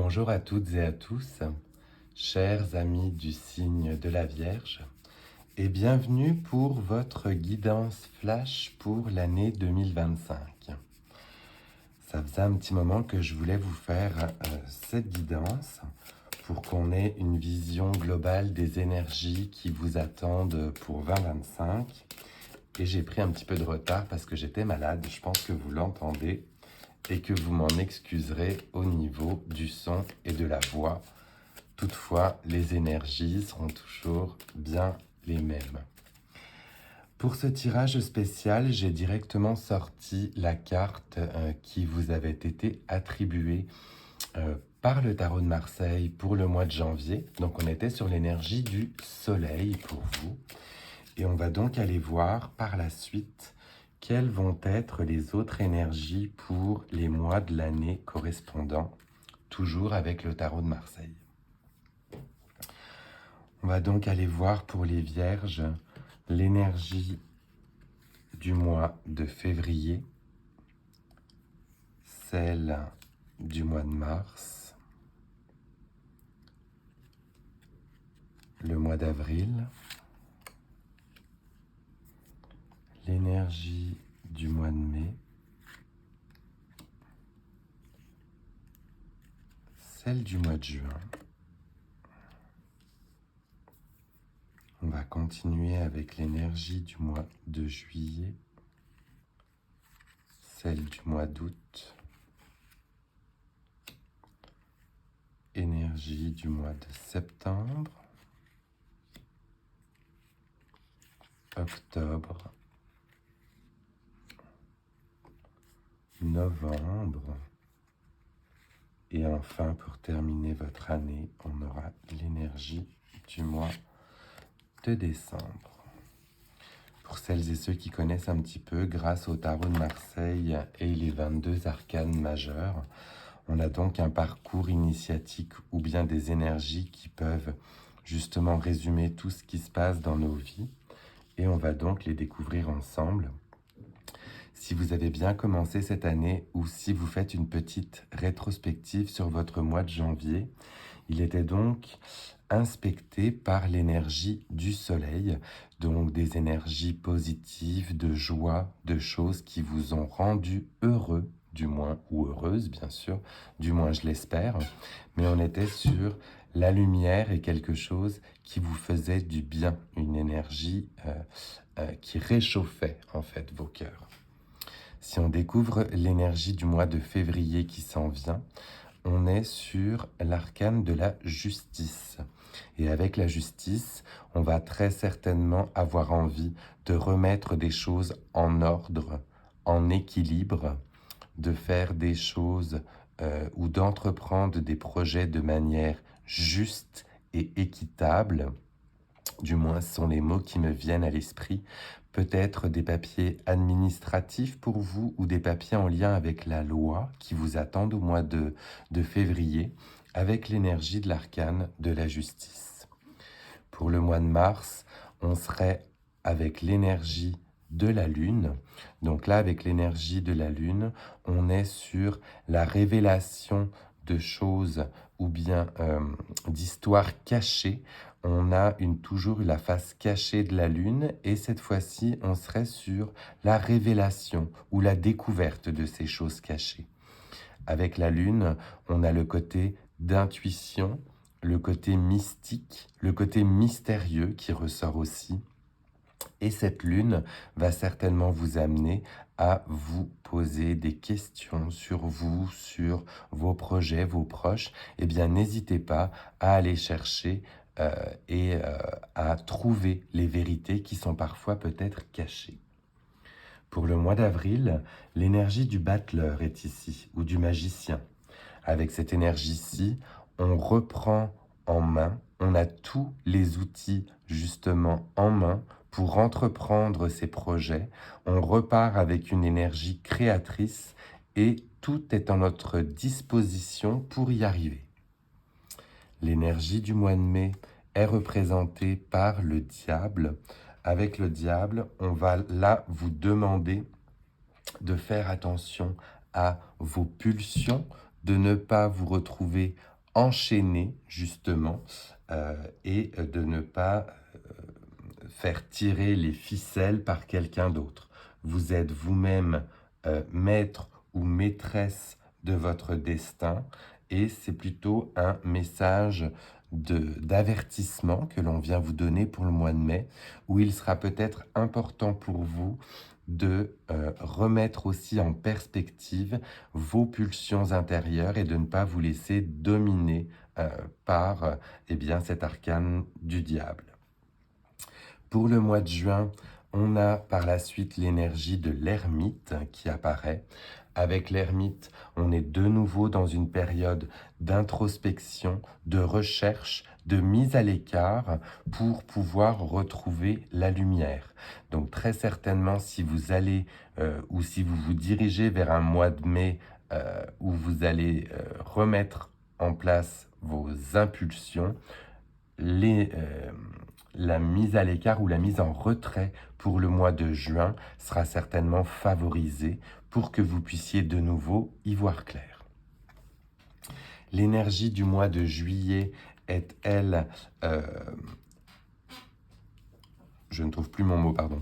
Bonjour à toutes et à tous, chers amis du signe de la Vierge, et bienvenue pour votre guidance flash pour l'année 2025. Ça faisait un petit moment que je voulais vous faire cette guidance pour qu'on ait une vision globale des énergies qui vous attendent pour 2025. Et j'ai pris un petit peu de retard parce que j'étais malade, je pense que vous l'entendez, et que vous m'en excuserez au niveau du son et de la voix. Toutefois, les énergies seront toujours bien les mêmes. Pour ce tirage spécial, j'ai directement sorti la carte qui vous avait été attribuée par le tarot de Marseille pour le mois de janvier. Donc on était sur l'énergie du soleil pour vous. Et on va donc aller voir par la suite quelles vont être les autres énergies pour les mois de l'année correspondant, toujours avec le tarot de Marseille. On va donc aller voir pour les Vierges l'énergie du mois de février, celle du mois de mars, le mois d'avril, l'énergie du mois de mai, celle du mois de juin. On va continuer avec l'énergie du mois de juillet, celle du mois d'août, énergie du mois de septembre, octobre, novembre, et enfin pour terminer votre année, on aura l'énergie du mois de décembre. Pour celles et ceux qui connaissent un petit peu, grâce au tarot de Marseille et les 22 arcanes majeures, on a donc un parcours initiatique ou bien des énergies qui peuvent justement résumer tout ce qui se passe dans nos vies, et on va donc les découvrir ensemble. Si vous avez bien commencé cette année ou si vous faites une petite rétrospective sur votre mois de janvier, il était donc inspecté par l'énergie du soleil, donc des énergies positives, de joie, de choses qui vous ont rendu heureux, du moins, ou heureuse bien sûr, du moins je l'espère, mais on était sur la lumière et quelque chose qui vous faisait du bien, une énergie qui réchauffait en fait vos cœurs. Si on découvre l'énergie du mois de février qui s'en vient, on est sur l'arcane de la justice. Et avec la justice, on va très certainement avoir envie de remettre des choses en ordre, en équilibre, de faire des choses ou d'entreprendre des projets de manière juste et équitable. Du moins, ce sont les mots qui me viennent à l'esprit. Peut-être des papiers administratifs pour vous ou des papiers en lien avec la loi qui vous attendent au mois de février avec l'énergie de l'arcane de la justice. Pour le mois de mars, on serait avec l'énergie de la lune. Donc là, avec l'énergie de la lune, on est sur la révélation de choses ou bien d'histoires cachées. On a toujours la face cachée de la lune et cette fois-ci, on serait sur la révélation ou la découverte de ces choses cachées. Avec la lune, on a le côté d'intuition, le côté mystique, le côté mystérieux qui ressort aussi. Et cette lune va certainement vous amener à vous poser des questions sur vous, sur vos projets, vos proches. Eh bien, n'hésitez pas à aller chercher à trouver les vérités qui sont parfois peut-être cachées. Pour le mois d'avril, l'énergie du battleur est ici, ou du magicien. Avec cette énergie-ci, on reprend en main, on a tous les outils justement en main pour entreprendre ces projets. On repart avec une énergie créatrice et tout est en notre disposition pour y arriver. L'énergie du mois de mai est représentée par le diable. Avec le diable, on va là vous demander de faire attention à vos pulsions, de ne pas vous retrouver enchaîner justement et de ne pas faire tirer les ficelles par quelqu'un d'autre. Vous êtes vous-même maître ou maîtresse de votre destin et c'est plutôt un message d'avertissement que l'on vient vous donner pour le mois de mai, où il sera peut-être important pour vous de remettre aussi en perspective vos pulsions intérieures et de ne pas vous laisser dominer par eh bien, cet arcane du diable. Pour le mois de juin, on a par la suite l'énergie de l'ermite qui apparaît. Avec l'ermite, on est de nouveau dans une période d'introspection, de recherche, de mise à l'écart pour pouvoir retrouver la lumière. Donc très certainement, si vous allez ou si vous vous dirigez vers un mois de mai où vous allez remettre en place vos impulsions, la mise à l'écart ou la mise en retrait pour le mois de juin sera certainement favorisée pour que vous puissiez de nouveau y voir clair. L'énergie du mois de juillet est, elle, je ne trouve plus mon mot, pardon,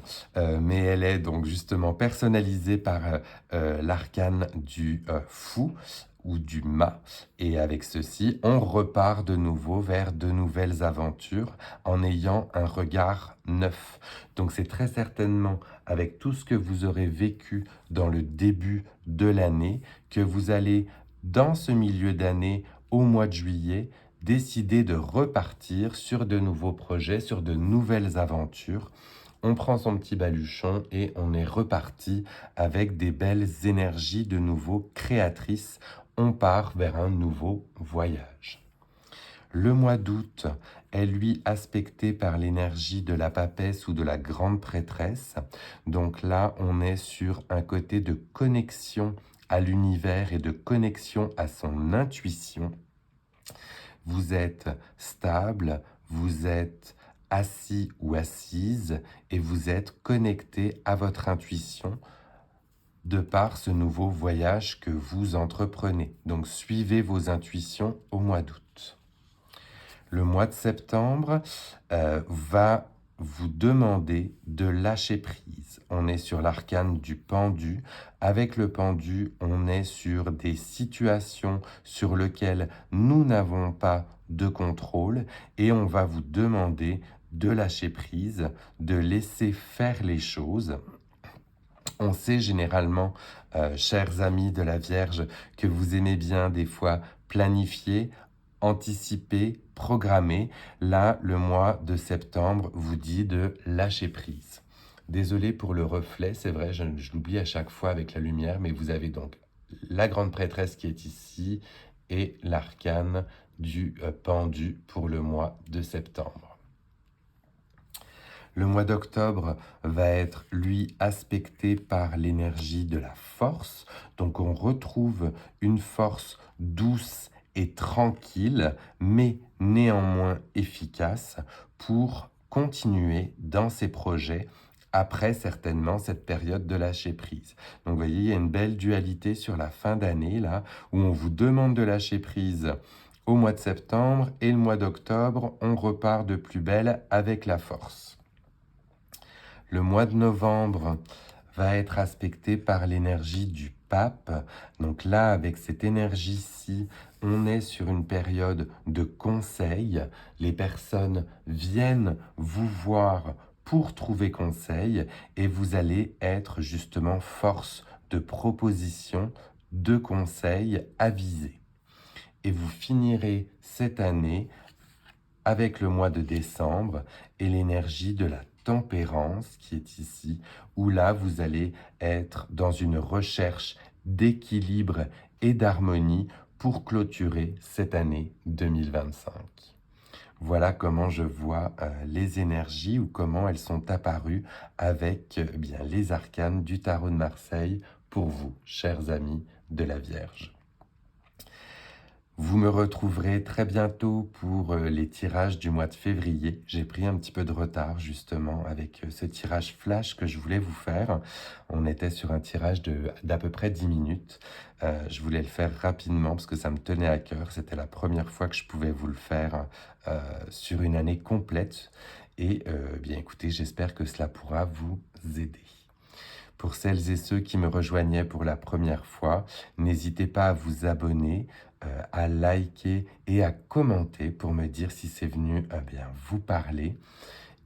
mais elle est donc justement personnalisée par l'arcane du fou ou du mât. Et avec ceci, on repart de nouveau vers de nouvelles aventures en ayant un regard neuf. Donc c'est très certainement avec tout ce que vous aurez vécu dans le début de l'année que vous allez, dans ce milieu d'année, au mois de juillet, décider de repartir sur de nouveaux projets, sur de nouvelles aventures. On prend son petit baluchon et on est reparti avec des belles énergies de nouveau créatrices. On part vers un nouveau voyage. Le mois d'août est lui aspecté par l'énergie de la papesse ou de la grande prêtresse. Donc là, on est sur un côté de connexion à l'univers et de connexion à son intuition. Vous êtes stable, vous êtes assis ou assise et vous êtes connecté à votre intuition de par ce nouveau voyage que vous entreprenez. Donc suivez vos intuitions au mois d'août. Le mois de septembre va vous demander de lâcher prise. On est sur l'arcane du pendu. Avec le pendu, on est sur des situations sur lesquelles nous n'avons pas de contrôle et on va vous demander de lâcher prise, de laisser faire les choses. On sait généralement, chers amis de la Vierge, que vous aimez bien des fois planifier, anticiper, programmer. Là, le mois de septembre vous dit de lâcher prise. Désolé pour le reflet, c'est vrai, je l'oublie à chaque fois avec la lumière, mais vous avez donc la grande prêtresse qui est ici et l'arcane du pendu pour le mois de septembre. Le mois d'octobre va être, lui, aspecté par l'énergie de la force. Donc on retrouve une force douce et tranquille, mais néanmoins efficace pour continuer dans ses projets après certainement cette période de lâcher prise. Donc vous voyez, il y a une belle dualité sur la fin d'année, là, où on vous demande de lâcher prise au mois de septembre et le mois d'octobre, on repart de plus belle avec la force. Le mois de novembre va être aspecté par l'énergie du pape. Donc là, avec cette énergie-ci, on est sur une période de conseil. Les personnes viennent vous voir pour trouver conseil et vous allez être justement force de proposition, de conseil avisé. Et vous finirez cette année avec le mois de décembre et l'énergie de la tempérance qui est ici, où là, vous allez être dans une recherche d'équilibre et d'harmonie pour clôturer cette année 2025. Voilà comment je vois les énergies ou comment elles sont apparues avec bien les arcanes du tarot de Marseille pour vous, chers amis de la Vierge. Vous me retrouverez très bientôt pour les tirages du mois de février. J'ai pris un petit peu de retard justement avec ce tirage flash que je voulais vous faire. On était sur un tirage d'à peu près 10 minutes. Je voulais le faire rapidement parce que ça me tenait à cœur. C'était la première fois que je pouvais vous le faire sur une année complète. Et bien écoutez, j'espère que cela pourra vous aider. Pour celles et ceux qui me rejoignaient pour la première fois, n'hésitez pas à vous abonner, à liker et à commenter pour me dire si c'est venu bien, vous parler.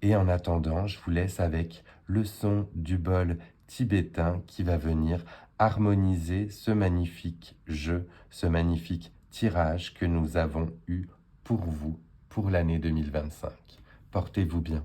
Et en attendant, je vous laisse avec le son du bol tibétain qui va venir harmoniser ce magnifique jeu, ce magnifique tirage que nous avons eu pour vous pour l'année 2025. Portez-vous bien.